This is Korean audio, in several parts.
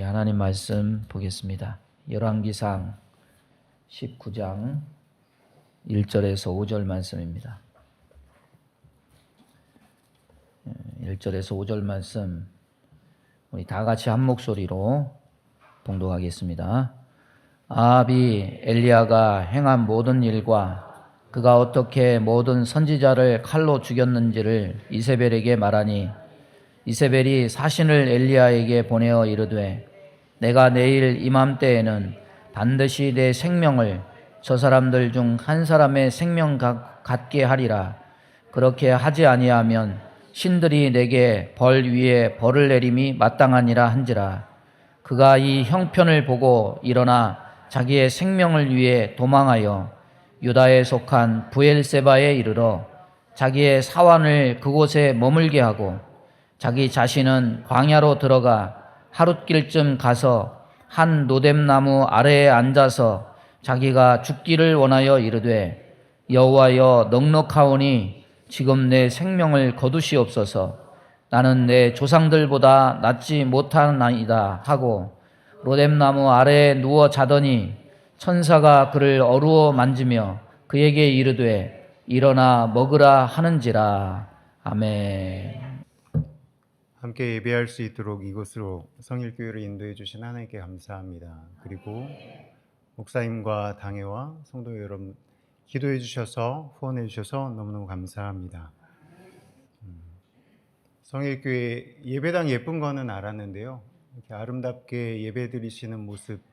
우리 하나님 말씀 보겠습니다. 열왕기상 19장 1절에서 5절 말씀입니다. 1절에서 5절 말씀 우리 다 같이 한 목소리로 봉독하겠습니다. 아합이 엘리야가 행한 모든 일과 그가 어떻게 모든 선지자를 칼로 죽였는지를 이세벨에게 말하니 이세벨이 사신을 엘리야에게 보내어 이르되 내가 내일 이맘때에는 반드시 내 생명을 저 사람들 중 한 사람의 생명 같게 하리라. 그렇게 하지 아니하면 신들이 내게 벌 위에 벌을 내림이 마땅하니라 한지라. 그가 이 형편을 보고 일어나 자기의 생명을 위해 도망하여 유다에 속한 브엘세바에 이르러 자기의 사환을 그곳에 머물게 하고 자기 자신은 광야로 들어가 하룻길쯤 가서 한 노뎀나무 아래에 앉아서 자기가 죽기를 원하여 이르되 여호와여 넉넉하오니 지금 내 생명을 거두시옵소서. 나는 내 조상들보다 낫지 못하나이다 하고 로뎀나무 아래에 누워 자더니 천사가 그를 어루어 만지며 그에게 이르되 일어나 먹으라 하는지라. 아멘. 함께 예배할 수 있도록 이곳으로 성일교회를 인도해 주신 하나님께 감사합니다. 그리고 목사님과 당회와 성도 여러분 기도해 주셔서 후원해 주셔서 너무너무 감사합니다. 성일교회 예배당 예쁜 거는 알았는데요. 이렇게 아름답게 예배 드리시는 모습,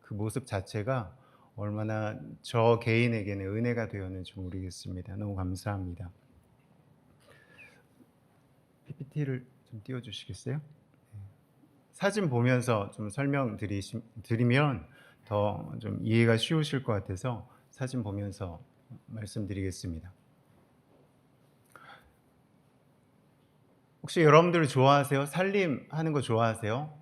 그 모습 자체가 얼마나 저 개인에게는 은혜가 되었는지 모르겠습니다. 너무 감사합니다. PPT를 좀 띄워주시겠어요? 사진 보면서 좀 설명드리면 더 좀 이해가 쉬우실 것 같아서 사진 보면서 말씀드리겠습니다. 혹시 여러분들 좋아하세요? 살림하는 거 좋아하세요?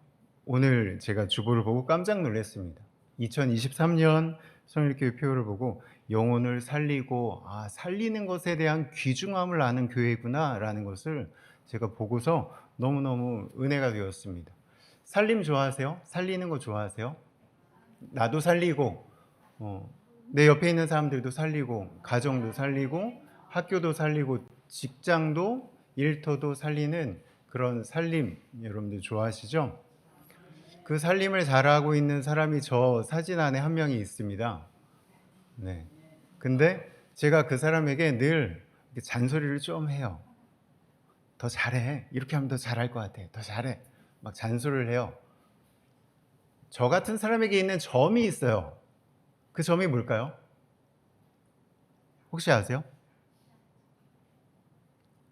오늘 제가 주보를 보고 깜짝 놀랐습니다. 2023년 성일교회 표를 보고 영혼을 살리고 살리는 것에 대한 귀중함을 아는 교회구나 라는 것을 제가 보고서 너무너무 은혜가 되었습니다. 살림 좋아하세요? 살리는 거 좋아하세요? 나도 살리고 내 옆에 있는 사람들도 살리고 가정도 살리고 학교도 살리고 직장도 일터도 살리는 그런 살림 여러분들 좋아하시죠? 그 살림을 잘하고 있는 사람이 저 사진 안에 한 명이 있습니다. 네. 근데 제가 그 사람에게 늘 잔소리를 좀 해요. 더 잘해. 이렇게 하면 더 잘할 것 같아. 더 잘해. 막 잔소리를 해요. 저 같은 사람에게 있는 점이 있어요. 그 점이 뭘까요? 혹시 아세요?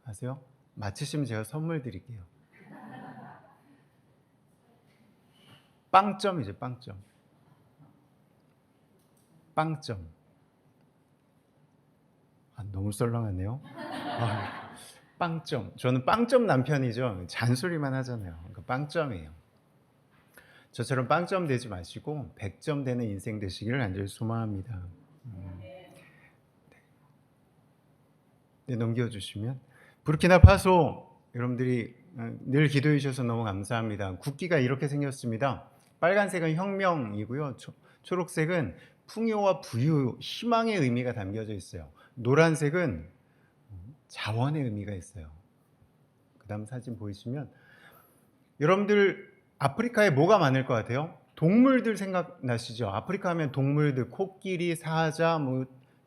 아세요? 맞히시면 제가 선물 드릴게요. 빵점이죠, 빵점. 빵점. 너무 썰렁하네요. 빵점. 저는 빵점 남편이죠. 잔소리만 하잖아요. 그러니까 빵점이에요. 저처럼 빵점 되지 마시고 100점 되는 인생 되시기를 간절히 소망합니다. 네, 넘겨주시면 부르키나파소 여러분들이 늘 기도해 주셔서 너무 감사합니다. 국기가 이렇게 생겼습니다. 빨간색은 혁명이고요. 초록색은 풍요와 부유, 희망의 의미가 담겨져 있어요. 노란색은 자원의 의미가 있어요. 그 다음 사진 보이시면 여러분들 아프리카에 뭐가 많을 것 같아요? 동물들 생각나시죠? 아프리카 하면 동물들, 코끼리, 사자,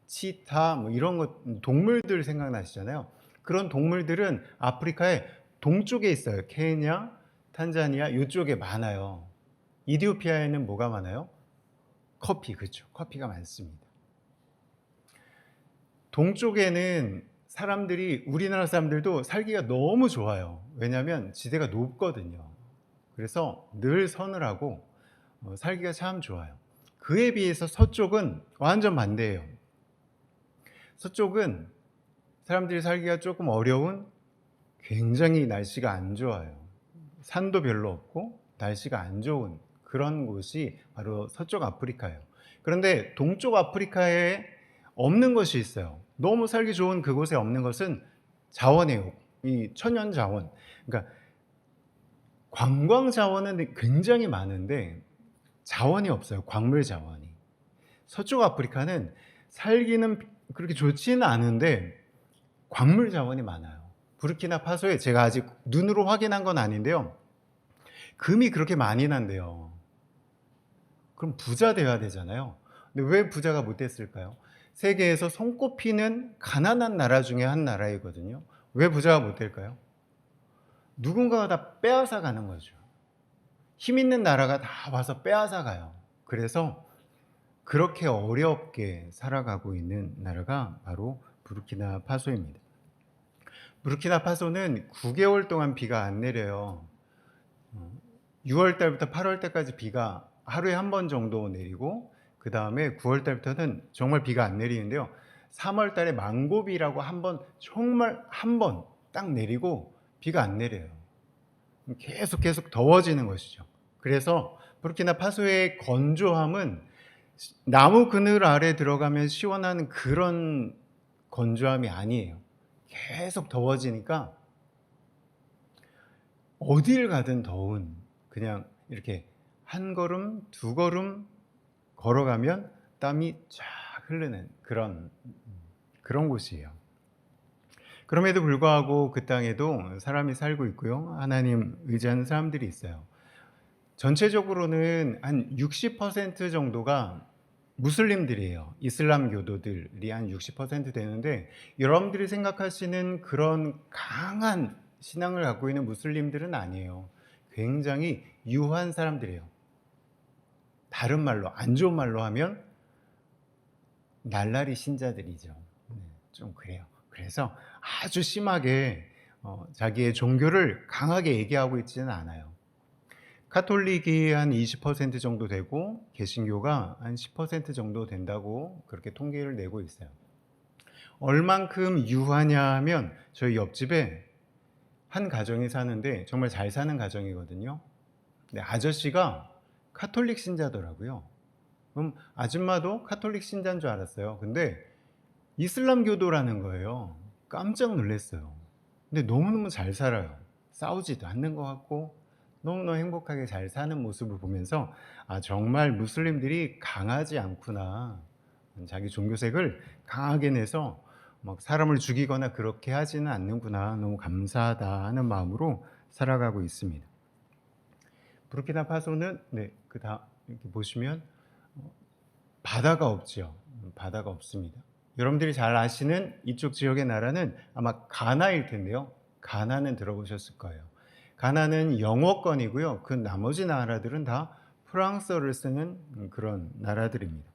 치타, 이런 것, 동물들 생각나시잖아요. 그런 동물들은 아프리카의 동쪽에 있어요. 케냐, 탄자니아 이쪽에 많아요. 이디오피아에는 뭐가 많아요? 커피, 그렇죠. 커피가 많습니다. 동쪽에는 사람들이, 우리나라 사람들도 살기가 너무 좋아요. 왜냐하면 지대가 높거든요. 그래서 늘 서늘하고 살기가 참 좋아요. 그에 비해서 서쪽은 완전 반대예요. 서쪽은 사람들이 살기가 조금 어려운, 굉장히 날씨가 안 좋아요. 산도 별로 없고 날씨가 안 좋은 그런 곳이 바로 서쪽 아프리카예요. 그런데 동쪽 아프리카에 없는 것이 있어요. 너무 살기 좋은 그곳에 없는 것은 자원이에요. 이 천연 자원. 그러니까 관광 자원은 굉장히 많은데 자원이 없어요. 광물 자원이. 서쪽 아프리카는 살기는 그렇게 좋지는 않은데 광물 자원이 많아요. 부르키나파소에 제가 아직 눈으로 확인한 건 아닌데요. 금이 그렇게 많이 난대요. 그럼 부자 돼야 되잖아요. 근데 왜 부자가 못 됐을까요? 세계에서 손꼽히는 가난한 나라 중에 한 나라이거든요. 왜 부자가 못 될까요? 누군가가 다 빼앗아 가는 거죠. 힘 있는 나라가 다 와서 빼앗아 가요. 그래서 그렇게 어렵게 살아가고 있는 나라가 바로 부르키나파소입니다. 부르키나파소는 9개월 동안 비가 안 내려요. 6월 달부터 8월 달까지 비가 하루에 한 번 정도 내리고 그 다음에 9월 달부터는 정말 비가 안 내리는데요. 3월 달에 망고비라고 정말 한 번 딱 내리고 비가 안 내려요. 계속 더워지는 것이죠. 그래서 부르키나파소의 건조함은 나무 그늘 아래 들어가면 시원한 그런 건조함이 아니에요. 계속 더워지니까 어딜 가든 더운, 그냥 이렇게 한 걸음 두 걸음 걸어가면 땀이 쫙 흐르는 그런 곳이에요. 그럼에도 불구하고 그 땅에도 사람이 살고 있고요. 하나님 의지하는 사람들이 있어요. 전체적으로는 한 60% 정도가 무슬림들이에요. 이슬람 교도들이 한 60% 되는데, 여러분들이 생각하시는 그런 강한 신앙을 갖고 있는 무슬림들은 아니에요. 굉장히 유한 사람들이에요. 다른 말로, 안 좋은 말로 하면 날라리 신자들이죠. 좀 그래요. 그래서 아주 심하게 자기의 종교를 강하게 얘기하고 있지는 않아요. 카톨릭이 한 20% 정도 되고 개신교가 한 10% 정도 된다고 그렇게 통계를 내고 있어요. 얼만큼 유하냐 하면 저희 옆집에 한 가정이 사는데 정말 잘 사는 가정이거든요. 근데 아저씨가 카톨릭 신자더라고요. 그럼 아줌마도 카톨릭 신자인 줄 알았어요. 근데 이슬람교도라는 거예요. 깜짝 놀랐어요. 근데 너무너무 잘 살아요. 싸우지도 않는 것 같고 너무너무 행복하게 잘 사는 모습을 보면서 정말 무슬림들이 강하지 않구나. 자기 종교색을 강하게 내서 막 사람을 죽이거나 그렇게 하지는 않는구나. 너무 감사하다 하는 마음으로 살아가고 있습니다. 부르키나파소는 이렇게 보시면 바다가 없죠. 바다가 없습니다. 여러분들이 잘 아시는 이쪽 지역의 나라는 아마 가나일 텐데요. 가나는 들어보셨을 거예요. 가나는 영어권이고요. 그 나머지 나라들은 다 프랑스어를 쓰는 그런 나라들입니다.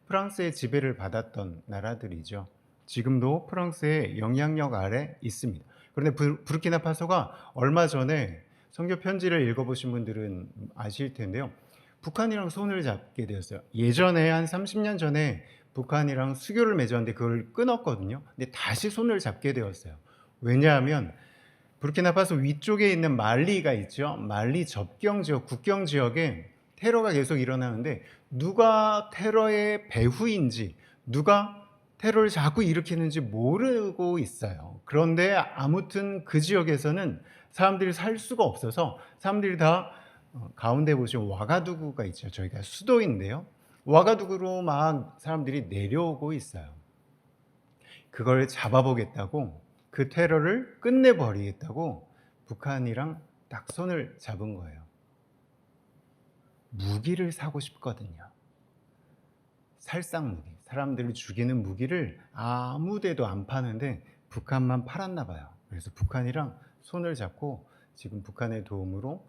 프랑스의 지배를 받았던 나라들이죠. 지금도 프랑스의 영향력 아래 있습니다. 그런데 부르키나파소가 얼마 전에 선교 편지를 읽어보신 분들은 아실 텐데요. 북한이랑 손을 잡게 되었어요. 예전에 한 30년 전에 북한이랑 수교를 맺었는데 그걸 끊었거든요. 근데 다시 손을 잡게 되었어요. 왜냐하면 부르키나파소 위쪽에 있는 말리가 있죠. 말리 접경 지역, 국경 지역에 테러가 계속 일어나는데 누가 테러의 배후인지, 누가 테러를 자꾸 일으키는지 모르고 있어요. 그런데 아무튼 그 지역에서는 사람들이 살 수가 없어서 사람들이 다 가운데 보시면 와가두구가 있죠. 저희가 수도인데요. 와가두구로 막 사람들이 내려오고 있어요. 그걸 잡아보겠다고, 그 테러를 끝내버리겠다고 북한이랑 딱 손을 잡은 거예요. 무기를 사고 싶거든요. 살상 무기, 사람들을 죽이는 무기를 아무 데도 안 파는데 북한만 팔았나 봐요. 그래서 북한이랑 손을 잡고 지금 북한의 도움으로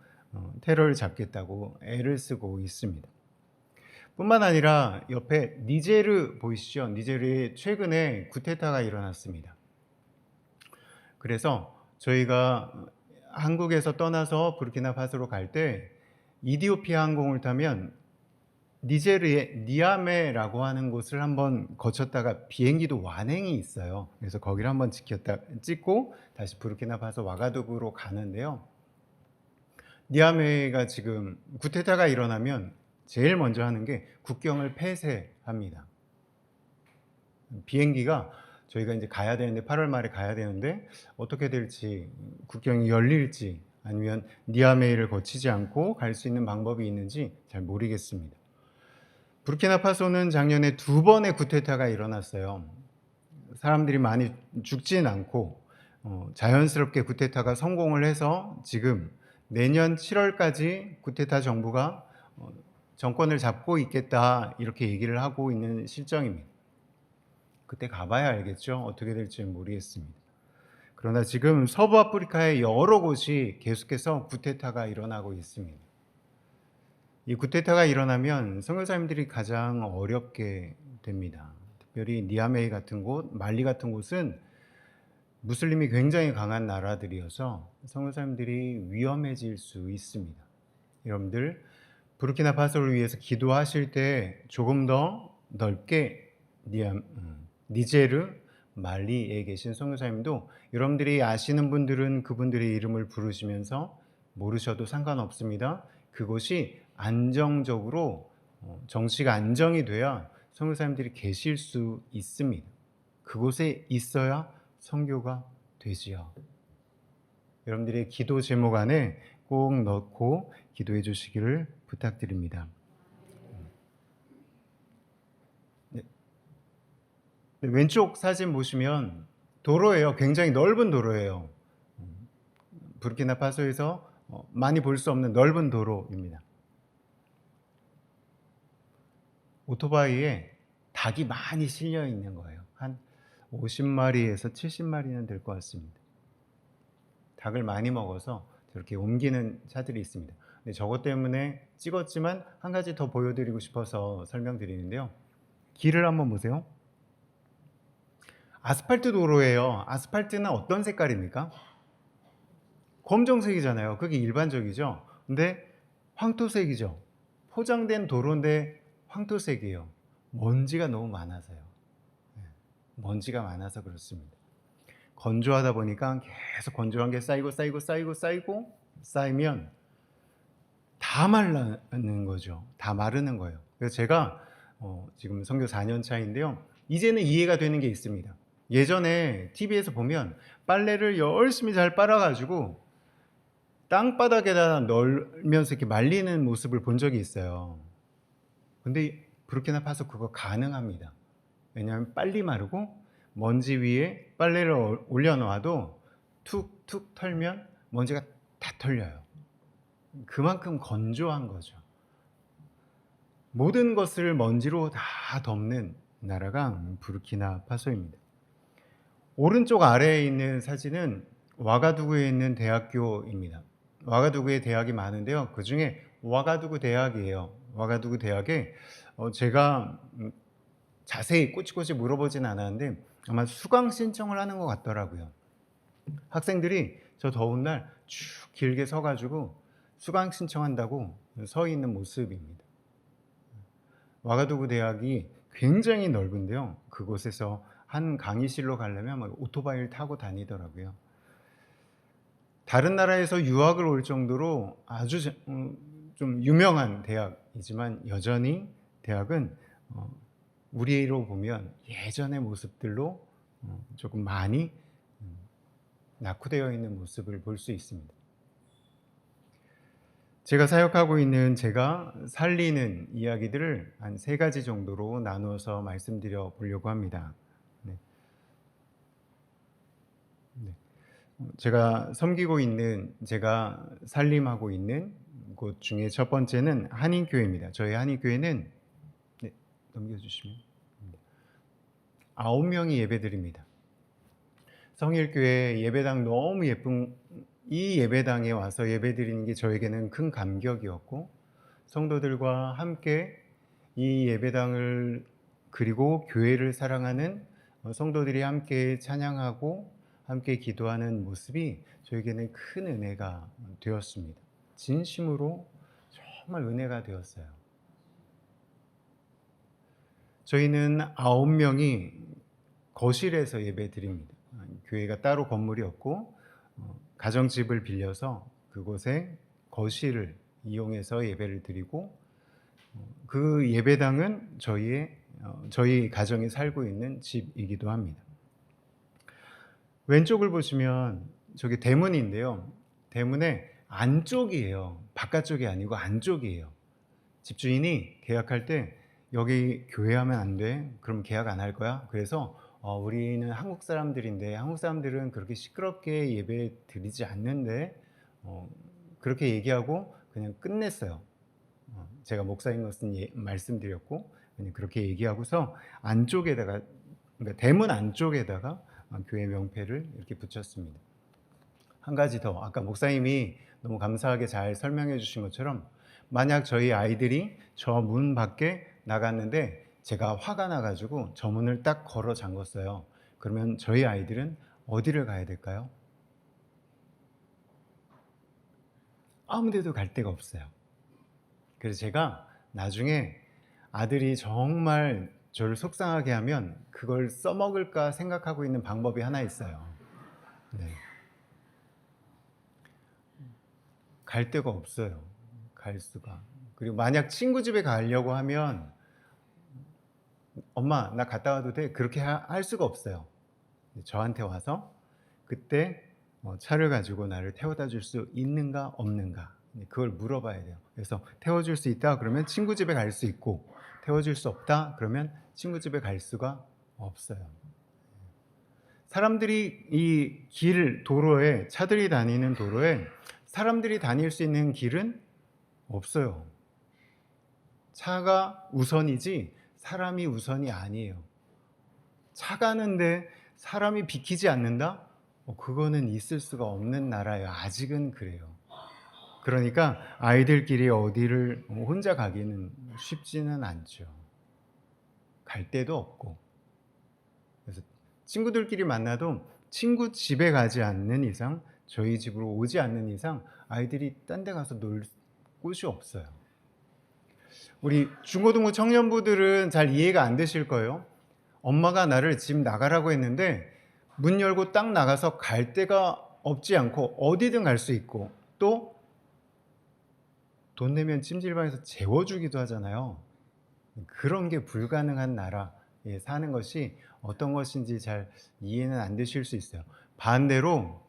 테러를 잡겠다고 애를 쓰고 있습니다. 뿐만 아니라 옆에 니제르 보이시죠? 니제르에 최근에 쿠데타가 일어났습니다. 그래서 저희가 한국에서 떠나서 부르키나파소로 갈 때 이디오피아 항공을 타면 니제르의 니아메라고 하는 곳을 한번 거쳤다가 비행기도 완행이 있어요. 그래서 거기를 한번 찍고 다시 부르키나파소 와가두구로 가는데요. 니아메가 지금 쿠데타가 일어나면 제일 먼저 하는 게 국경을 폐쇄합니다. 비행기가 저희가 이제 가야 되는데 8월 말에 가야 되는데 어떻게 될지, 국경이 열릴지 아니면 니아메이를 거치지 않고 갈 수 있는 방법이 있는지 잘 모르겠습니다. 부르키나파소는 작년에 2번의 쿠데타가 일어났어요. 사람들이 많이 죽진 않고 자연스럽게 쿠데타가 성공을 해서 지금 내년 7월까지 쿠데타 정부가 정권을 잡고 있겠다 이렇게 얘기를 하고 있는 실정입니다. 그때 가봐야 알겠죠. 어떻게 될지 모르겠습니다. 그러나 지금 서부 아프리카의 여러 곳이 계속해서 쿠데타가 일어나고 있습니다. 이 쿠데타가 일어나면 선교사님들이 가장 어렵게 됩니다. 특별히 니아메이 같은 곳, 말리 같은 곳은 무슬림이 굉장히 강한 나라들이어서 선교사님들이 위험해질 수 있습니다. 여러분들 부르키나파소를 위해서 기도하실 때 조금 더 넓게 니제르, 말리에 계신 선교사님도 여러분들이 아시는 분들은 그분들의 이름을 부르시면서 모르셔도 상관없습니다. 그곳이 안정적으로 정치가 안정이 돼야 선교사님들이 계실 수 있습니다. 그곳에 있어야 선교가 되지요. 여러분들의 기도 제목 안에 꼭 넣고 기도해 주시기를 부탁드립니다. 네. 왼쪽 사진 보시면 도로예요. 굉장히 넓은 도로예요. 부르키나파소에서 많이 볼 수 없는 넓은 도로입니다. 오토바이에 닭이 많이 실려 있는 거예요. 한 50마리에서 70마리는 될 것 같습니다. 닭을 많이 먹어서 저렇게 옮기는 차들이 있습니다. 근데 저것 때문에 찍었지만 한 가지 더 보여드리고 싶어서 설명드리는데요. 길을 한번 보세요. 아스팔트 도로예요. 아스팔트는 어떤 색깔입니까? 검정색이잖아요. 그게 일반적이죠. 근데 황토색이죠. 포장된 도로인데 황토색이에요. 먼지가 너무 많아서요. 먼지가 많아서 그렇습니다. 건조하다 보니까 계속 건조한 게 쌓이면 다 마르는 거죠. 다 마르는 거예요. 그래서 제가 지금 선교 4년 차인데요. 이제는 이해가 되는 게 있습니다. 예전에 TV에서 보면 빨래를 열심히 잘 빨아가지고 땅바닥에다 널면서 이렇게 말리는 모습을 본 적이 있어요. 근데 부르키나파소 그거 가능합니다. 왜냐하면 빨리 마르고 먼지 위에 빨래를 올려놓아도 툭툭 털면 먼지가 다 털려요. 그만큼 건조한 거죠. 모든 것을 먼지로 다 덮는 나라가 부르키나파소입니다. 오른쪽 아래에 있는 사진은 와가두구에 있는 대학교입니다. 와가두구에 대학이 많은데요. 그 중에 와가두구 대학이에요. 와가두구 대학에 제가 자세히 꼬치꼬치 물어보진 않았는데 아마 수강 신청을 하는 것 같더라고요. 학생들이 저 더운 날 쭉 길게 서가지고 수강 신청한다고 서 있는 모습입니다. 와가두구 대학이 굉장히 넓은데요. 그곳에서 한 강의실로 가려면 오토바이를 타고 다니더라고요. 다른 나라에서 유학을 올 정도로 아주 좀 유명한 대학이지만 여전히 대학은 우리로 보면 예전의 모습들로 조금 많이 낙후되어 있는 모습을 볼 수 있습니다. 제가 사역하고 있는 제가 살리는 이야기들을 한 3가지 정도로 나누어서 말씀드려 보려고 합니다. 제가 섬기고 있는, 제가 살림하고 있는 곳 중에 첫 번째는 한인교회입니다. 저희 한인교회는 넘겨주시면 9명이 예배드립니다. 성일교회 예배당 너무 예쁜 이 예배당에 와서 예배드리는 게 저에게는 큰 감격이었고 성도들과 함께 이 예배당을 그리고 교회를 사랑하는 성도들이 함께 찬양하고 함께 기도하는 모습이 저에게는 큰 은혜가 되었습니다. 진심으로 정말 은혜가 되었어요. 저희는 9명이 거실에서 예배드립니다. 교회가 따로 건물이 없고 가정집을 빌려서 그곳에 거실을 이용해서 예배를 드리고 그 예배당은 저희 가정이 살고 있는 집이기도 합니다. 왼쪽을 보시면 저기 대문인데요. 대문에 안쪽이에요. 바깥쪽이 아니고 안쪽이에요. 집주인이 계약할 때 여기 교회 하면 안 돼. 그럼 계약 안 할 거야. 그래서 우리는 한국 사람들인데 한국 사람들은 그렇게 시끄럽게 예배 드리지 않는데 그렇게 얘기하고 그냥 끝냈어요. 제가 목사인 것은 말씀드렸고 그냥 그렇게 얘기하고서 안쪽에다가 그러니까 대문 안쪽에다가 교회 명패를 이렇게 붙였습니다. 한 가지 더 아까 목사님이 너무 감사하게 잘 설명해 주신 것처럼 만약 저희 아이들이 저 문 밖에 나갔는데 제가 화가 나가지고 저 문을 딱 걸어 잠궜어요. 그러면 저희 아이들은 어디를 가야 될까요? 아무 데도 갈 데가 없어요. 그래서 제가 나중에 아들이 정말 저를 속상하게 하면 그걸 써먹을까 생각하고 있는 방법이 하나 있어요. 네. 갈 데가 없어요. 갈 수가. 그리고 만약 친구 집에 가려고 하면 엄마 나 갔다 와도 돼? 그렇게 할 수가 없어요. 저한테 와서 그때 차를 가지고 나를 태워다 줄 수 있는가 없는가 그걸 물어봐야 돼요. 그래서 태워줄 수 있다 그러면 친구 집에 갈 수 있고 태워줄 수 없다 그러면 친구 집에 갈 수가 없어요. 사람들이 이 길 도로에 차들이 다니는 도로에 사람들이 다닐 수 있는 길은 없어요. 차가 우선이지 사람이 우선이 아니에요. 차 가는데 사람이 비키지 않는다? 그거는 있을 수가 없는 나라예요. 아직은 그래요. 그러니까 아이들끼리 어디를 혼자 가기는 쉽지는 않죠. 갈 데도 없고. 그래서 친구들끼리 만나도 친구 집에 가지 않는 이상, 저희 집으로 오지 않는 이상 아이들이 딴 데 가서 놀 곳이 없어요. 우리 중고등부 청년부들은 잘 이해가 안 되실 거예요. 엄마가 나를 집 나가라고 했는데 문 열고 딱 나가서 갈 데가 없지 않고 어디든 갈 수 있고 또 돈 내면 찜질방에서 재워주기도 하잖아요. 그런 게 불가능한 나라에 사는 것이 어떤 것인지 잘 이해는 안 되실 수 있어요. 반대로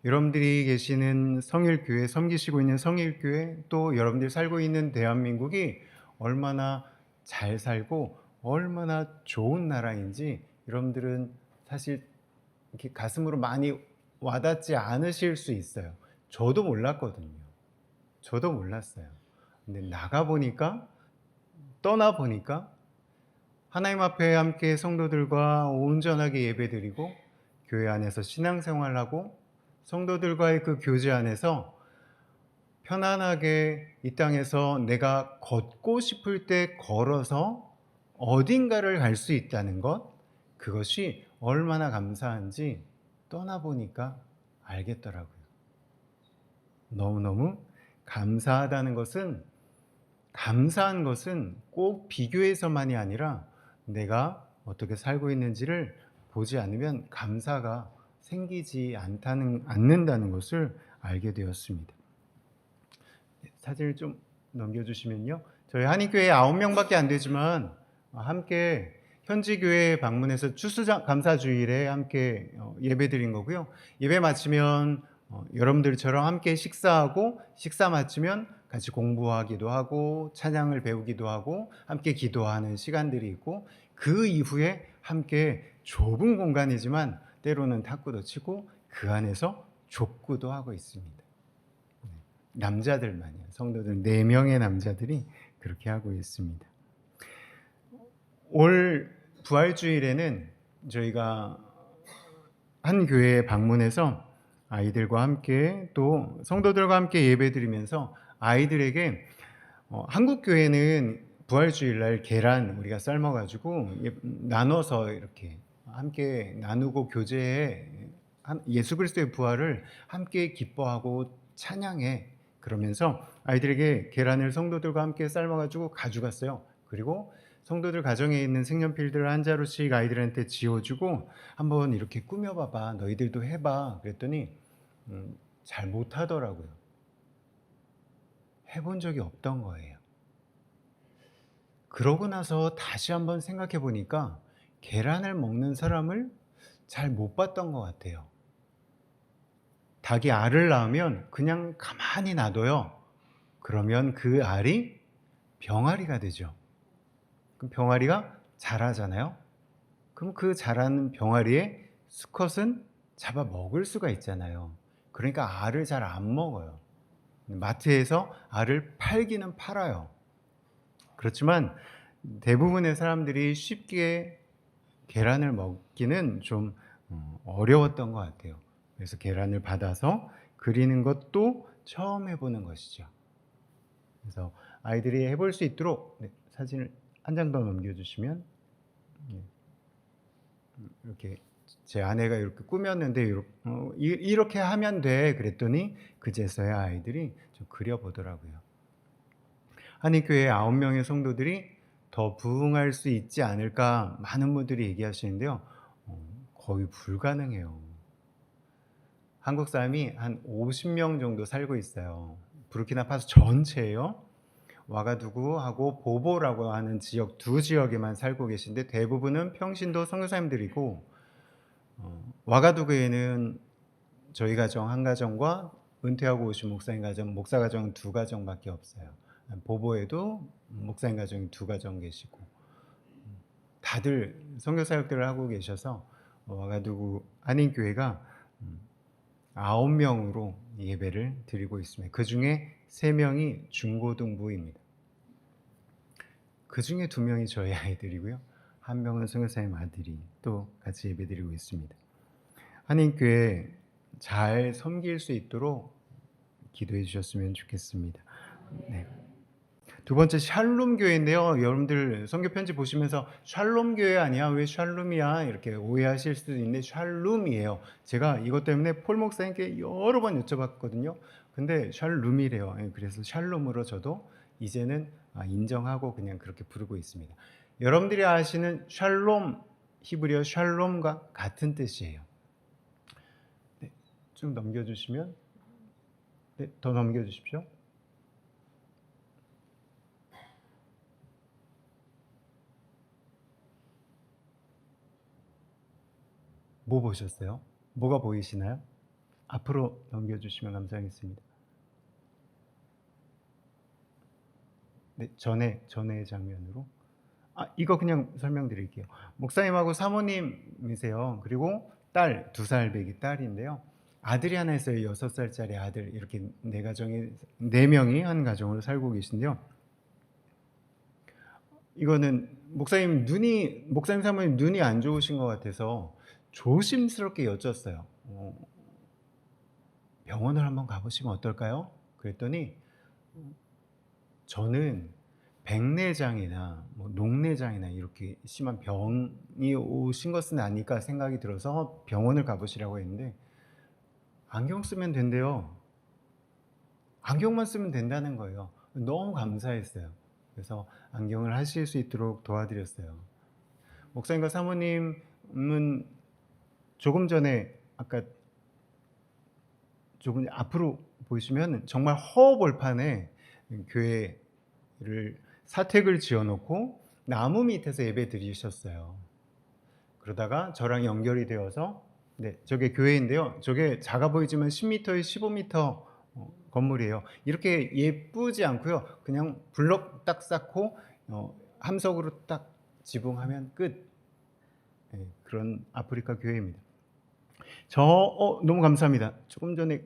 여러분들이 계시는 성일교회, 섬기시고 있는 성일교회 또 여러분들이 살고 있는 대한민국이 얼마나 잘 살고 얼마나 좋은 나라인지 여러분들은 사실 이렇게 가슴으로 많이 와닿지 않으실 수 있어요. 저도 몰랐거든요. 저도 몰랐어요. 근데 나가보니까 떠나보니까 하나님 앞에 함께 성도들과 온전하게 예배드리고 교회 안에서 신앙생활하고 성도들과의 그 교제 안에서 편안하게 이 땅에서 내가 걷고 싶을 때 걸어서 어딘가를 갈 수 있다는 것, 그것이 얼마나 감사한지 떠나보니까 알겠더라고요. 너무너무 감사한 것은 꼭 비교해서만이 아니라 내가 어떻게 살고 있는지를 보지 않으면 감사가 생기지 않는다는 것을 알게 되었습니다. 사진을 좀 넘겨주시면요. 저희 한인교회 9명밖에 안 되지만 함께 현지교회 방문해서 추수감사주일에 함께 예배드린 거고요. 예배 마치면 여러분들처럼 함께 식사하고 식사 마치면 같이 공부하기도 하고 찬양을 배우기도 하고 함께 기도하는 시간들이 있고 그 이후에 함께 좁은 공간이지만 때로는 탁구도 치고 그 안에서 족구도 하고 있습니다. 남자들만요. 성도들 4명의 남자들이 그렇게 하고 있습니다. 올 부활주일에는 저희가 한 교회에 방문해서 아이들과 함께 또 성도들과 함께 예배드리면서 아이들에게 한국 교회는 부활주일날 계란 우리가 삶아가지고 나눠서 이렇게 함께 나누고 교제해 예수 그리스도의 부활을 함께 기뻐하고 찬양해 그러면서 아이들에게 계란을 성도들과 함께 삶아가지고 가져갔어요. 그리고 성도들 가정에 있는 색연필들을 한 자루씩 아이들한테 지어주고 한번 이렇게 꾸며봐봐 너희들도 해봐 그랬더니 잘 못하더라고요. 해본 적이 없던 거예요. 그러고 나서 다시 한번 생각해 보니까 계란을 먹는 사람을 잘 못 봤던 것 같아요. 닭이 알을 낳으면 그냥 가만히 놔둬요. 그러면 그 알이 병아리가 되죠. 그럼 병아리가 자라잖아요. 그럼 그 자라는 병아리의 수컷은 잡아 먹을 수가 있잖아요. 그러니까 알을 잘 안 먹어요. 마트에서 알을 팔기는 팔아요. 그렇지만 대부분의 사람들이 쉽게 계란을 먹기는 좀 어려웠던 것 같아요. 그래서 계란을 받아서 그리는 것도 처음 해보는 것이죠. 그래서 아이들이 해볼 수 있도록 사진을 한 장 더 넘겨주시면, 이렇게 제 아내가 이렇게 꾸몄는데 이렇게 하면 돼 그랬더니 그제서야 아이들이 좀 그려보더라고요. 한인교회 9명의 성도들이 더 부흥할 수 있지 않을까 많은 분들이 얘기하시는데요. 거의 불가능해요. 한국 사람이 한 50명 정도 살고 있어요. 부르키나파소 전체예요. 와가두구하고 보보라고 하는 지역, 두 지역에만 살고 계신데 대부분은 평신도 선교사님들이고, 와가두구에는 저희 가정 한 가정과 은퇴하고 오신 목사님 가정, 목사 가정은 2가정밖에 없어요. 보보에도 목사님 가정이 2가정 계시고, 다들 선교 사역들을 하고 계셔서 와가두구 한인교회가 9명으로 예배를 드리고 있습니다. 그 중에 3명이 중고등부입니다. 그 중에 2명이 저희 아이들이고요. 1명은 선교사님 아들이 또 같이 예배 드리고 있습니다. 한인교회 잘 섬길 수 있도록 기도해 주셨으면 좋겠습니다. 네. 두 번째 샬롬 교회인데요. 여러분들 선교 편지 보시면서 샬롬 교회 아니야? 왜 샬롬이야? 이렇게 오해하실 수도 있는데 샬롬이에요. 제가 이것 때문에 폴 목사님께 여러 번 여쭤봤거든요. 근데 샬롬이래요. 그래서 샬롬으로 저도 이제는 인정하고 그냥 그렇게 부르고 있습니다. 여러분들이 아시는 샬롬, 히브리어 샬롬과 같은 뜻이에요. 네, 좀 넘겨주시면, 네, 더 넘겨주십시오. 뭐 보셨어요? 뭐가 보이시나요? 앞으로 넘겨주시면 감사하겠습니다. 네, 전의 장면으로. 이거 그냥 설명드릴게요. 목사님하고 사모님이세요. 그리고 딸, 2살 배기 딸인데요. 아들이 하나 있어요. 6살짜리 아들. 이렇게 4명이 한 가정으로 살고 계신데요. 이거는 목사님 사모님 눈이 안 좋으신 것 같아서 조심스럽게 여쭸어요. 병원을 한번 가보시면 어떨까요? 그랬더니 저는 백내장이나 녹내장이나 이렇게 심한 병이 오신 것은 아닐까 생각이 들어서 병원을 가보시라고 했는데 안경 쓰면 된대요. 안경만 쓰면 된다는 거예요. 너무 감사했어요. 그래서 안경을 하실 수 있도록 도와드렸어요. 목사님과 사모님은 조금 전에 아까 조금 앞으로 보시면 정말 허벌판에 교회를 사택을 지어놓고 나무 밑에서 예배 드리셨어요. 그러다가 저랑 연결이 되어서, 네, 저게 교회인데요. 저게 작아 보이지만 10m에 15m 건물이에요. 이렇게 예쁘지 않고요. 그냥 블럭 딱 쌓고 함석으로 딱 지붕하면 끝. 네, 그런 아프리카 교회입니다. 너무 감사합니다. 조금 전에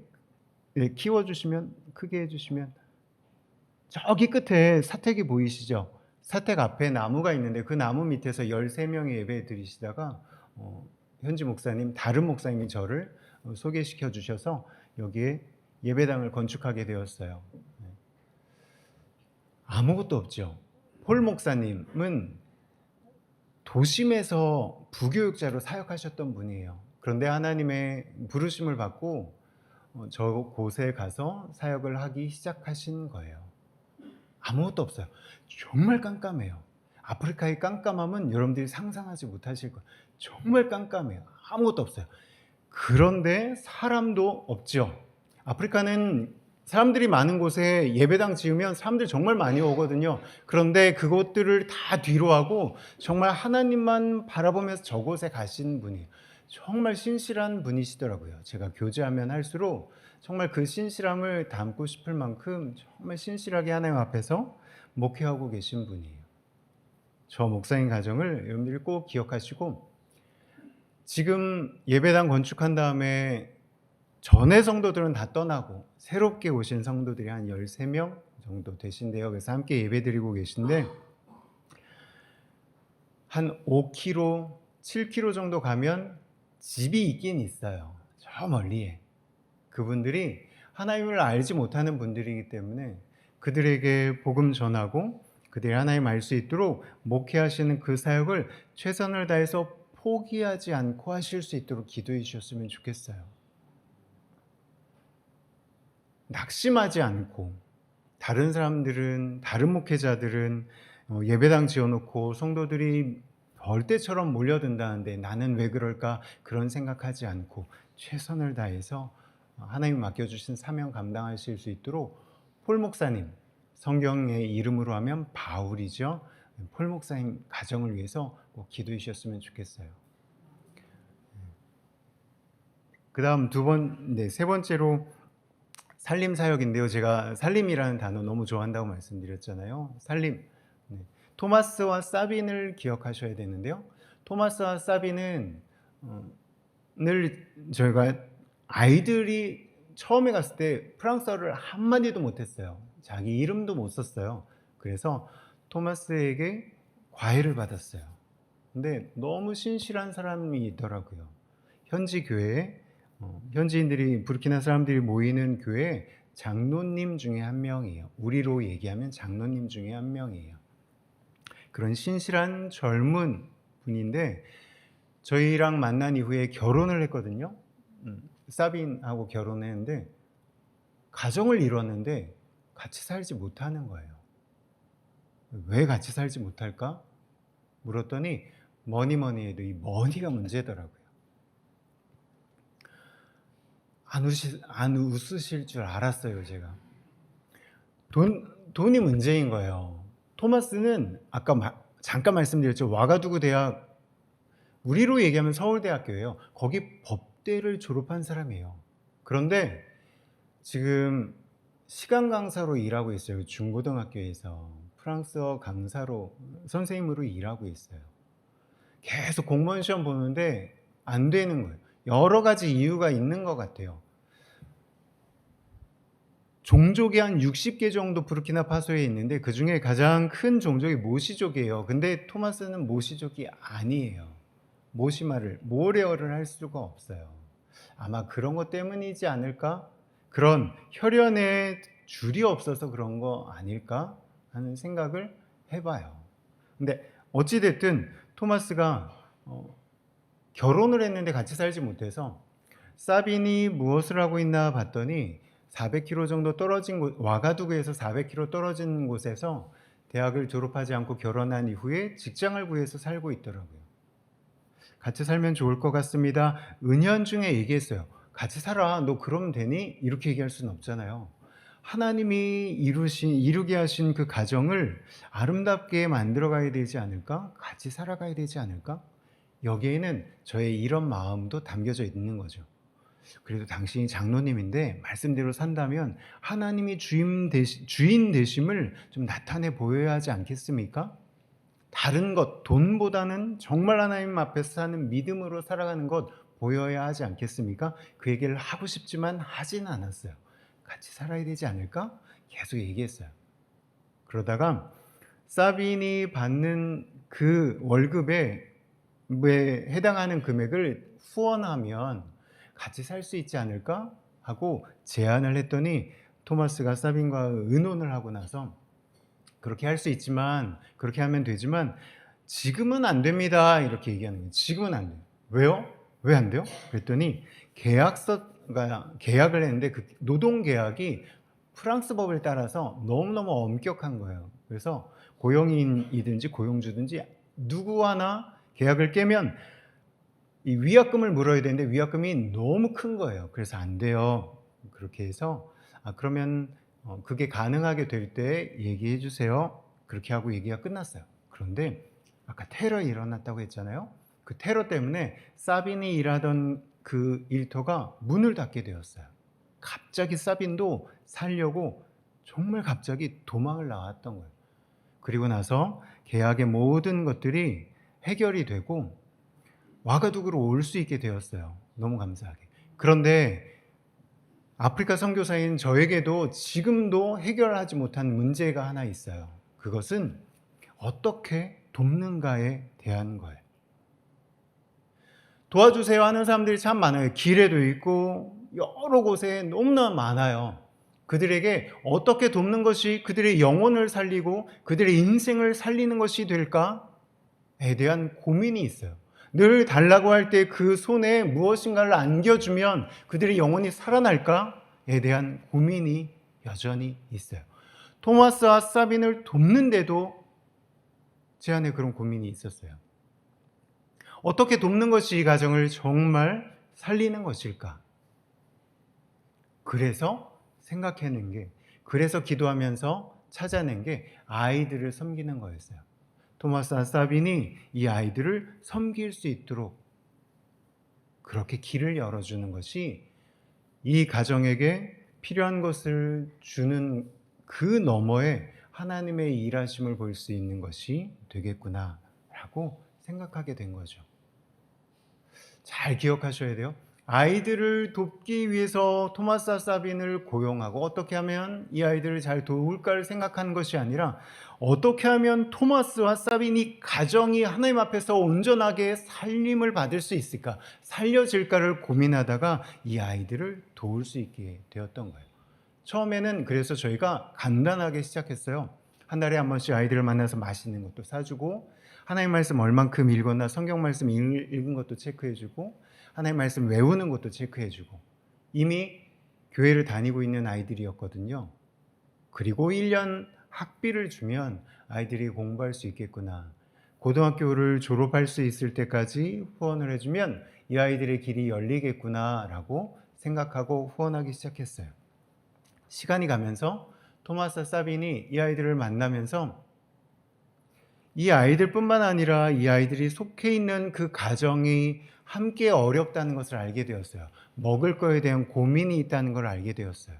키워주시면, 크게 해주시면, 저기 끝에 사택이 보이시죠? 사택 앞에 나무가 있는데 그 나무 밑에서 13명이 예배 드리시다가 현지 목사님, 다른 목사님이 저를 소개시켜 주셔서 여기에 예배당을 건축하게 되었어요. 아무것도 없죠. 폴 목사님은 도심에서 부교육자로 사역하셨던 분이에요. 그런데 하나님의 부르심을 받고 저곳에 가서 사역을 하기 시작하신 거예요. 아무것도 없어요. 정말 깜깜해요. 아프리카의 깜깜함은 여러분들이 상상하지 못하실 거예요. 정말 깜깜해요. 아무것도 없어요. 그런데 사람도 없죠. 아프리카는 사람들이 많은 곳에 예배당 지으면 사람들이 정말 많이 오거든요. 그런데 그것들을 다 뒤로 하고 정말 하나님만 바라보면서 저곳에 가신 분이에요. 정말 신실한 분이시더라고요. 제가 교제하면 할수록 정말 그 신실함을 담고 싶을 만큼 정말 신실하게 하나님 앞에서 목회하고 계신 분이에요. 저 목사님 가정을 여러분들이 꼭 기억하시고, 지금 예배당 건축한 다음에 전에 성도들은 다 떠나고 새롭게 오신 성도들이 한 13명 정도 되신데요. 그래서 함께 예배드리고 계신데, 한 5km, 7km 정도 가면 집이 있긴 있어요. 저 멀리에. 그분들이 하나님을 알지 못하는 분들이기 때문에 그들에게 복음 전하고 그들이 하나님 알 수 있도록 목회하시는 그 사역을 최선을 다해서 포기하지 않고 하실 수 있도록 기도해 주셨으면 좋겠어요. 낙심하지 않고, 다른 사람들은, 다른 목회자들은 예배당 지어놓고 성도들이 벌떼처럼 몰려든다는데 나는 왜 그럴까, 그런 생각하지 않고 최선을 다해서 하나님 맡겨주신 사명 감당하실 수 있도록 폴 목사님, 성경의 이름으로 하면 바울이죠. 폴 목사님 가정을 위해서 꼭 기도해 주셨으면 좋겠어요. 그 다음 세 번째로 살림 사역인데요. 제가 살림이라는 단어 너무 좋아한다고 말씀드렸잖아요. 살림. 네. 토마스와 사빈을 기억하셔야 되는데요. 토마스와 사빈은 늘 저희가 아이들이 처음에 갔을 때 프랑스어를 한마디도 못했어요. 자기 이름도 못 썼어요. 그래서 토마스에게 과외를 받았어요. 근데 너무 신실한 사람이 있더라고요. 현지 교회에 현지인들이, 부르키나 사람들이 모이는 교회 장로님 중에 한 명이에요. 우리로 얘기하면 장로님 중에 한 명이에요. 그런 신실한 젊은 분인데 저희랑 만난 이후에 결혼을 했거든요. 사빈하고 결혼했는데 가정을 이뤘는데 같이 살지 못하는 거예요. 왜 같이 살지 못할까? 물었더니 뭐니 해도 이 머니가 문제더라고요. 안 웃으실 줄 알았어요, 제가. 돈이 문제인 거예요. 토마스는 아까 잠깐 말씀드렸죠. 와가두구 대학, 우리로 얘기하면 서울대학교예요. 거기 법대를 졸업한 사람이에요. 그런데 지금 시간 강사로 일하고 있어요. 중고등학교에서 프랑스어 강사로, 선생님으로 일하고 있어요. 계속 공무원 시험 보는데 안 되는 거예요. 여러 가지 이유가 있는 것 같아요. 종족이 한 60개 정도 부르키나파소에 있는데 그 중에 가장 큰 종족이 모시족이에요. 근데 토마스는 모시족이 아니에요. 모시마를, 모래어를 할 수가 없어요. 아마 그런 것 때문이지 않을까? 그런 혈연에 줄이 없어서 그런 거 아닐까 하는 생각을 해봐요. 근데 어찌됐든 토마스가 결혼을 했는데 같이 살지 못해서 사빈이 무엇을 하고 있나 봤더니 400km 정도 떨어진 곳, 와가두구에서 400km 떨어진 곳에서 대학을 졸업하지 않고 결혼한 이후에 직장을 구해서 살고 있더라고요. 같이 살면 좋을 것 같습니다. 은연중에 얘기했어요. 같이 살아. 너 그러면 되니? 이렇게 얘기할 수는 없잖아요. 하나님이 이루게 하신 그 가정을 아름답게 만들어가야 되지 않을까? 같이 살아가야 되지 않을까? 여기에는 저의 이런 마음도 담겨져 있는 거죠. 그래도 당신이 장로님인데 말씀대로 산다면 하나님이 주인 되심을 좀 나타내 보여야 하지 않겠습니까? 다른 것, 돈보다는 정말 하나님 앞에서 사는 믿음으로 살아가는 것 보여야 하지 않겠습니까? 그 얘기를 하고 싶지만 하진 않았어요. 같이 살아야 되지 않을까? 계속 얘기했어요. 그러다가 사빈이 받는 그 월급에 해당하는 금액을 후원하면 같이 살 수 있지 않을까? 하고 제안을 했더니 토마스가 사빈과 의논을 하고 나서 그렇게 할 수 있지만, 그렇게 하면 되지만 지금은 안 됩니다. 이렇게 얘기하는 거예요. 지금은 안 돼요. 왜요? 왜 안 돼요? 그랬더니 계약을 했는데 그 노동계약이 프랑스 법을 따라서 너무너무 엄격한 거예요. 그래서 고용인이든지 고용주든지 누구 하나 계약을 깨면 이 위약금을 물어야 되는데 위약금이 너무 큰 거예요. 그래서 안 돼요. 그렇게 해서 그러면 그게 가능하게 될 때 얘기해 주세요. 그렇게 하고 얘기가 끝났어요. 그런데 아까 테러 일어났다고 했잖아요. 그 테러 때문에 사빈이 일하던 그 일터가 문을 닫게 되었어요. 갑자기 사빈도 살려고 정말 갑자기 도망을 나왔던 거예요. 그리고 나서 계약의 모든 것들이 해결이 되고 와가두그로 올 수 있게 되었어요. 너무 감사하게. 그런데 아프리카 선교사인 저에게도 지금도 해결하지 못한 문제가 하나 있어요. 그것은 어떻게 돕는가에 대한 거예요. 도와주세요 하는 사람들이 참 많아요. 길에도 있고 여러 곳에 너무나 많아요. 그들에게 어떻게 돕는 것이 그들의 영혼을 살리고 그들의 인생을 살리는 것이 될까에 대한 고민이 있어요. 늘 달라고 할 때 그 손에 무엇인가를 안겨주면 그들의 영혼이 살아날까에 대한 고민이 여전히 있어요. 토마스와 사빈을 돕는데도 제 안에 그런 고민이 있었어요. 어떻게 돕는 것이 이 가정을 정말 살리는 것일까? 그래서 생각해낸 게, 그래서 기도하면서 찾아낸 게 아이들을 섬기는 거였어요. 토마스와 사빈이 이 아이들을 섬길 수 있도록 그렇게 길을 열어주는 것이 이 가정에게 필요한 것을 주는 그 너머에 하나님의 일하심을 볼 수 있는 것이 되겠구나라고 생각하게 된 거죠. 잘 기억하셔야 돼요. 아이들을 돕기 위해서 토마스와 사빈을 고용하고 어떻게 하면 이 아이들을 잘 도울까를 생각하는 것이 아니라 어떻게 하면 토마스와 사빈이 가정이 하나님 앞에서 온전하게 살림을 받을 수 있을까, 살려질까를 고민하다가 이 아이들을 도울 수 있게 되었던 거예요. 처음에는 그래서 저희가 간단하게 시작했어요. 한 달에 한 번씩 아이들을 만나서 맛있는 것도 사주고 하나님 말씀 얼만큼 읽었나 성경 말씀 읽은 것도 체크해주고 하나님 말씀 외우는 것도 체크해주고 이미 교회를 다니고 있는 아이들이었거든요. 그리고 1년 학비를 주면 아이들이 공부할 수 있겠구나. 고등학교를 졸업할 수 있을 때까지 후원을 해주면 이 아이들의 길이 열리겠구나라고 생각하고 후원하기 시작했어요. 시간이 가면서 토마스 사빈이 이 아이들을 만나면서 이 아이들뿐만 아니라 이 아이들이 속해 있는 그 가정이 함께 어렵다는 것을 알게 되었어요. 먹을 거에 대한 고민이 있다는 걸 알게 되었어요.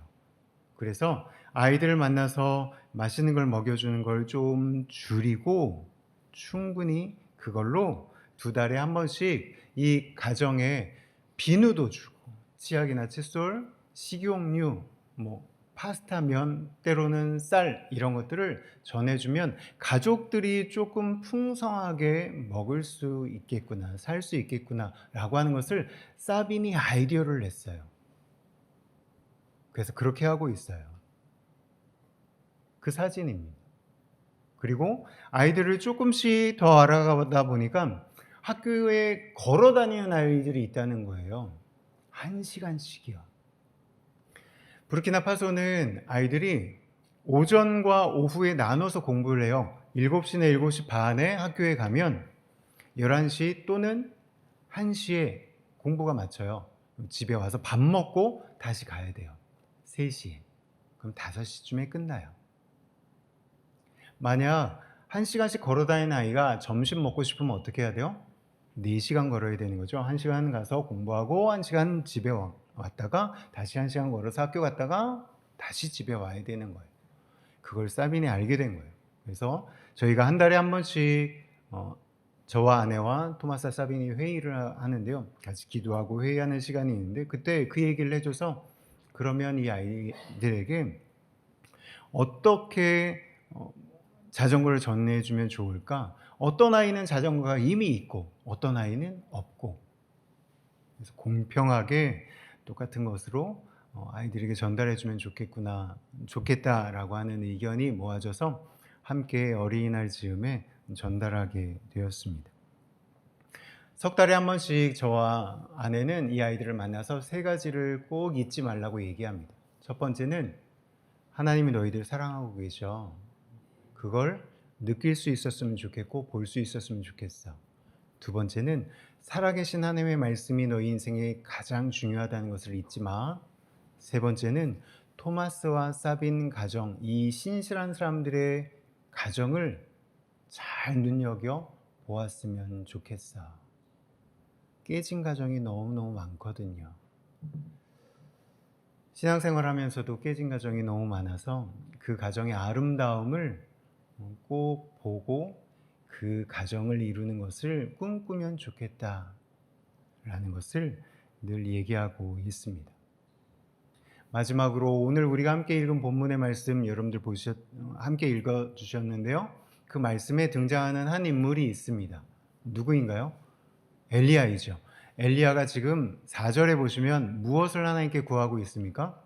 그래서 아이들을 만나서 맛있는 걸 먹여주는 걸 좀 줄이고 충분히 그걸로 2달에 한 번씩 이 가정에 비누도 주고 치약이나 칫솔, 식용유, 파스타, 면, 때로는 쌀 이런 것들을 전해주면 가족들이 조금 풍성하게 먹을 수 있겠구나, 살 수 있겠구나 라고 하는 것을 사빈이 아이디어를 냈어요. 그래서 그렇게 하고 있어요. 그 사진입니다. 그리고 아이들을 조금씩 더 알아가다 보니까 학교에 걸어 다니는 아이들이 있다는 거예요. 1시간씩이요. 부르키나파소는 아이들이 오전과 오후에 나눠서 공부를 해요. 7시나 7시 반에 학교에 가면 11시 또는 1시에 공부가 마쳐요. 집에 와서 밥 먹고 다시 가야 돼요. 3시에. 그럼 5시쯤에 끝나요. 만약 1시간씩 걸어 다니는 아이가 점심 먹고 싶으면 어떻게 해야 돼요? 4시간 걸어야 되는 거죠. 1시간 가서 공부하고 1시간 집에 왔다가 다시 1시간 걸어서 학교 갔다가 다시 집에 와야 되는 거예요. 그걸 사빈이 알게 된 거예요. 그래서 저희가 한 달에 한 번씩 저와 아내와 토마스 사빈이 회의를 하는데요. 같이 기도하고 회의하는 시간이 있는데 그때 그 얘기를 해줘서 그러면 이 아이들에게 어떻게 자전거를 전해주면 좋을까? 어떤 아이는 자전거가 이미 있고 어떤 아이는 없고 그래서 공평하게 똑같은 것으로 아이들에게 전달해주면 좋겠다라고 하는 의견이 모아져서 함께 어린이날 즈음에 전달하게 되었습니다. 석 달에 한 번씩 저와 아내는 이 아이들을 만나서 3가지를 꼭 잊지 말라고 얘기합니다. 첫 번째는 하나님이 너희들 사랑하고 계셔. 그걸 느낄 수 있었으면 좋겠고 볼 수 있었으면 좋겠어. 2번째는 살아계신 하나님의 말씀이 너희 인생에 가장 중요하다는 것을 잊지 마. 3번째는 토마스와 사빈 가정, 이 신실한 사람들의 가정을 잘 눈여겨 보았으면 좋겠어. 깨진 가정이 너무너무 많거든요. 신앙생활하면서도 깨진 가정이 너무 많아서 그 가정의 아름다움을 꼭 보고 그 가정을 이루는 것을 꿈꾸면 좋겠다라는 것을 늘 얘기하고 있습니다. 마지막으로 오늘 우리가 함께 읽은 본문의 말씀 여러분들 함께 읽어주셨는데요. 그 말씀에 등장하는 한 인물이 있습니다. 누구인가요? 엘리야이죠. 엘리야가 지금 4절에 보시면 무엇을 하나님께 구하고 있습니까?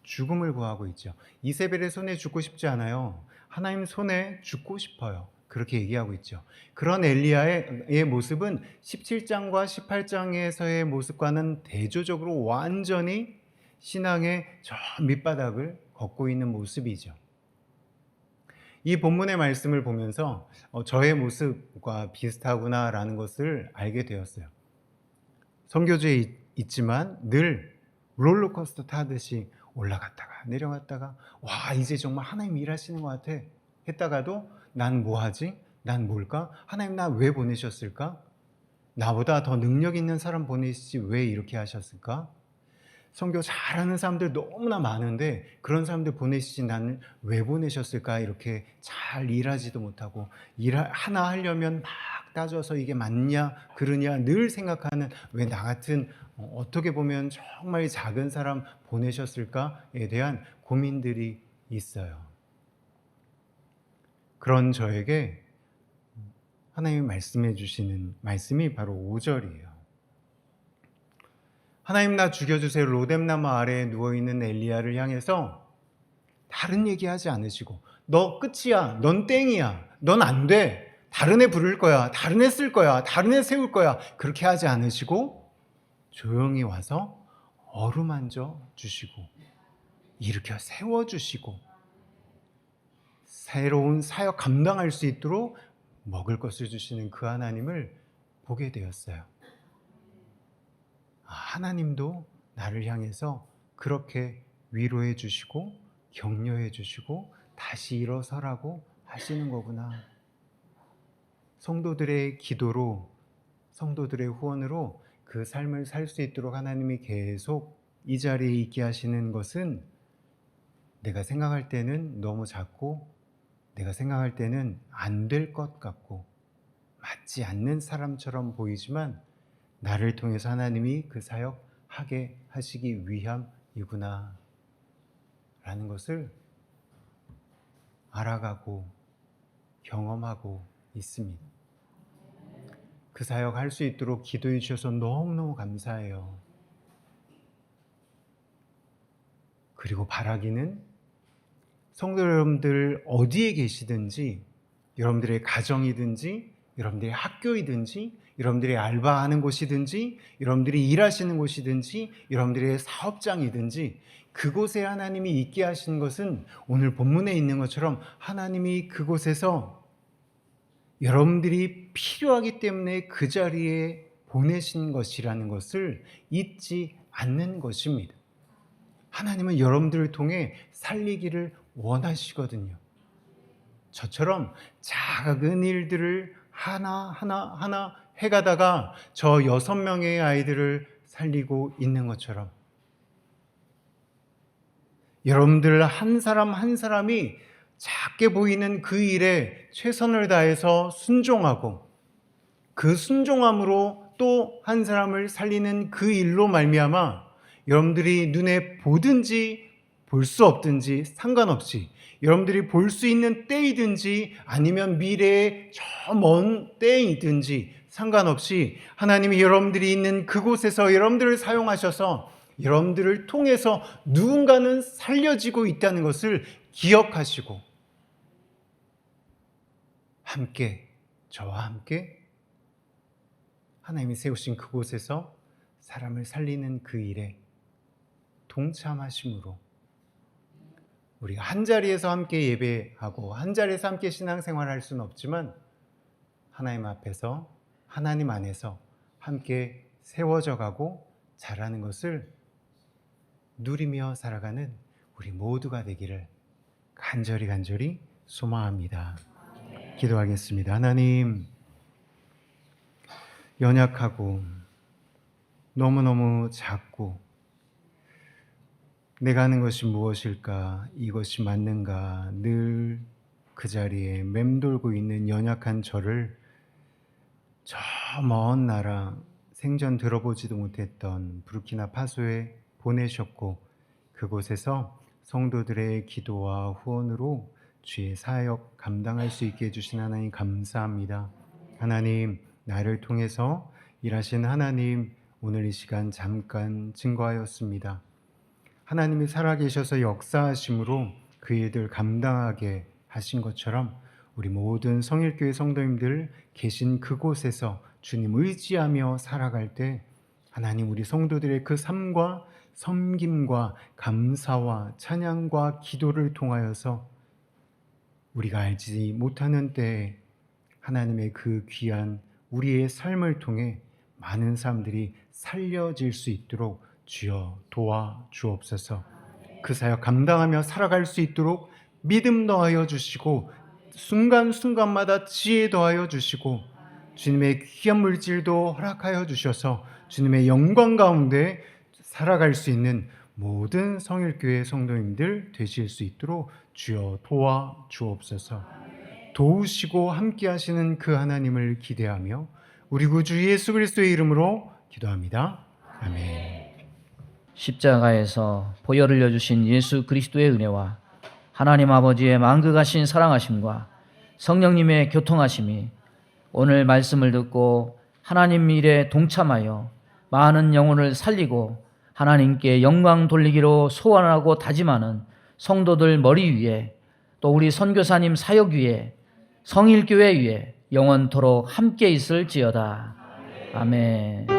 죽음을 구하고 있죠. 이세벨의 손에 죽고 싶지 않아요. 하나님 손에 죽고 싶어요. 그렇게 얘기하고 있죠. 그런 엘리야의 모습은 17장과 18장에서의 모습과는 대조적으로 완전히 신앙의 저 밑바닥을 걷고 있는 모습이죠. 이 본문의 말씀을 보면서 저의 모습과 비슷하구나라는 것을 알게 되었어요. 선교지에 있지만 늘 롤러코스터 타듯이 올라갔다가 내려갔다가 와 이제 정말 하나님 일하시는 것 같아 했다가도 난 뭐하지? 난 뭘까? 하나님 나 왜 보내셨을까? 나보다 더 능력 있는 사람 보내시지 왜 이렇게 하셨을까? 선교 잘하는 사람들 너무나 많은데 그런 사람들 보내시지 나는 왜 보내셨을까? 이렇게 잘 일하지도 못하고 하나 하려면 막 따져서 이게 맞냐 그러냐 늘 생각하는 왜 나 같은 어떻게 보면 정말 작은 사람 보내셨을까에 대한 고민들이 있어요. 그런 저에게 하나님이 말씀해 주시는 말씀이 바로 5절이에요. 하나님 나 죽여주세요. 로뎀나무 아래에 누워있는 엘리야를 향해서 다른 얘기하지 않으시고 너 끝이야. 넌 땡이야. 넌 안 돼. 다른 애 부를 거야. 다른 애 쓸 거야. 다른 애 세울 거야. 그렇게 하지 않으시고 조용히 와서 어루만져 주시고 일으켜 세워주시고 새로운 사역 감당할 수 있도록 먹을 것을 주시는 그 하나님을 보게 되었어요. 하나님도 나를 향해서 그렇게 위로해 주시고 격려해 주시고 다시 일어서라고 하시는 거구나. 성도들의 기도로 성도들의 후원으로 그 삶을 살 수 있도록 하나님이 계속 이 자리에 있게 하시는 것은 내가 생각할 때는 너무 작고 내가 생각할 때는 안 될 것 같고 맞지 않는 사람처럼 보이지만 나를 통해서 하나님이 그 사역 하게 하시기 위함이구나 라는 것을 알아가고 경험하고 있습니다. 그 사역 할 수 있도록 기도해 주셔서 너무너무 감사해요. 그리고 바라기는 성도 여러분들 어디에 계시든지 여러분들의 가정이든지 여러분들의 학교이든지 여러분들이 알바하는 곳이든지 여러분들이 일하시는 곳이든지 여러분들의 사업장이든지 그곳에 하나님이 있게 하신 것은 오늘 본문에 있는 것처럼 하나님이 그곳에서 여러분들이 필요하기 때문에 그 자리에 보내신 것이라는 것을 잊지 않는 것입니다. 하나님은 여러분들을 통해 살리기를 원하시거든요. 저처럼 작은 일들을 하나 해가다가 저 6명의 아이들을 살리고 있는 것처럼 여러분들 한 사람 한 사람이 작게 보이는 그 일에 최선을 다해서 순종하고 그 순종함으로 또 한 사람을 살리는 그 일로 말미암아 여러분들이 눈에 보든지 볼 수 없든지 상관없이 여러분들이 볼 수 있는 때이든지 아니면 미래의 저 먼 때이든지 상관없이 하나님이 여러분들이 있는 그곳에서 여러분들을 사용하셔서 여러분들을 통해서 누군가는 살려지고 있다는 것을 기억하시고 함께 저와 함께 하나님이 세우신 그곳에서 사람을 살리는 그 일에 동참하심으로 우리가 한 자리에서 함께 예배하고 한 자리에서 함께 신앙생활을 할 수는 없지만 하나님 앞에서 하나님 안에서 함께 세워져 가고 자라는 것을 누리며 살아가는 우리 모두가 되기를 간절히 소망합니다. 기도하겠습니다. 하나님, 연약하고 너무너무 작고 내가 하는 것이 무엇일까? 이것이 맞는가? 늘 그 자리에 맴돌고 있는 연약한 저를 저 먼 나라 생전 들어보지도 못했던 부르키나파소에 보내셨고 그곳에서 성도들의 기도와 후원으로 주의 사역 감당할 수 있게 해주신 하나님 감사합니다. 하나님, 나를 통해서 일하신 하나님, 오늘 이 시간 잠깐 증거하였습니다. 하나님이 살아계셔서 역사하심으로 그 일들 감당하게 하신 것처럼 우리 모든 성일교회 성도님들 계신 그곳에서 주님 의지하며 살아갈 때 하나님 우리 성도들의 그 삶과 섬김과 감사와 찬양과 기도를 통하여서 우리가 알지 못하는 때에 하나님의 그 귀한 우리의 삶을 통해 많은 사람들이 살려질 수 있도록 주여 도와 주옵소서. 그 사역 감당하며 살아갈 수 있도록 믿음 더하여 주시고 순간순간마다 지혜 더하여 주시고 주님의 귀한 물질도 허락하여 주셔서 주님의 영광 가운데 살아갈 수 있는 모든 성일교회 성도님들 되실 수 있도록 주여 도와 주옵소서. 도우시고 함께 하시는 그 하나님을 기대하며 우리 구주 예수 그리스도의 이름으로 기도합니다. 아멘. 십자가에서 보혈을 흘려주신 예수 그리스도의 은혜와 하나님 아버지의 만극하신 사랑하심과 성령님의 교통하심이 오늘 말씀을 듣고 하나님 일에 동참하여 많은 영혼을 살리고 하나님께 영광 돌리기로 소원하고 다짐하는 성도들 머리 위에 또 우리 선교사님 사역 위에 성일교회 위에 영원토록 함께 있을지어다. 아멘.